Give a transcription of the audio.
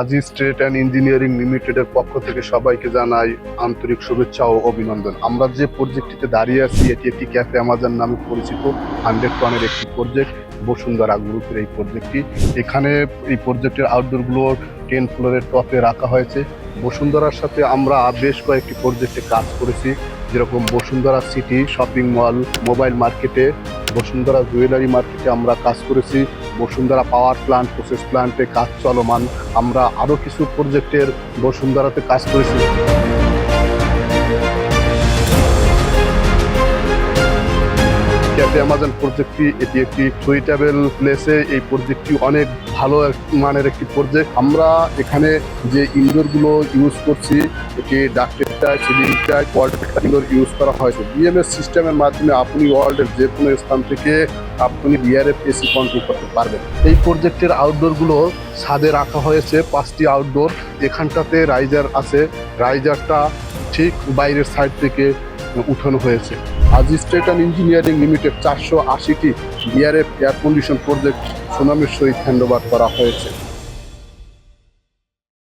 Aziz trade and engineering লিমিটেডের পক্ষ থেকে সবাইকে জানাই আন্তরিক শুভেচ্ছা ও অভিনন্দন। আমরা যে প্রজেক্টটিতে দাঁড়িয়ে আছি এটি একটি ক্যাফে আমাজন নামে পরিচিত 100 টনের একটি প্রজেক্ট, বসুন্ধরা গ্রুপের এই প্রজেক্টটি। এখানে এই প্রজেক্টের আউটডোরগুলো 10 ফ্লোরের টপে রাখা হয়েছে। বসুন্ধরার সাথে আমরা বেশ কয়েকটি প্রজেক্টে কাজ করেছি, যেরকম Bashundhara city shopping mall, mobile মার্কেটে, বসুন্ধরা জুয়েলারি মার্কেটে আমরা কাজ করেছি, বসুন্ধরা পাওয়ার প্ল্যান্ট, প্রসেস প্ল্যান্টে কাজ চলমান। আমরা আরও কিছু প্রজেক্টের বসুন্ধরাতে কাজ করেছি। ক্যাফে আমাজন প্রজেক্টটি এটি একটি সুইটেবল প্লেসে। এই প্রজেক্টটি অনেক ভালো মানের একটি প্রজেক্ট। আমরা এখানে যে ইনডোরগুলো ইউজ করছি, এটি ডাক্টেরটায়, সিলিংটায়, ওয়ার্ল্ডের ইনডোর ইউজ করা হয়েছে। বিএমএস সিস্টেমের মাধ্যমে আপনি ওয়ার্ল্ডের যে কোনো স্থান থেকে আপনি বিআরএফ এসি কন্ট্রোল করতে পারবেন। এই প্রজেক্টের আউটডোরগুলো ছাদে রাখা হয়েছে 5টি আউটডোর। এখানটাতে রাইজার আছে, রাইজারটা ঠিক বাইরের সাইড থেকে উঠানো হয়েছে। Aziz trade and engineering limited 480টি বিআরএফ এয়ার কন্ডিশন প্রজেক্ট সুনামের সহিত হ্যান্ডওভার করা হয়েছে।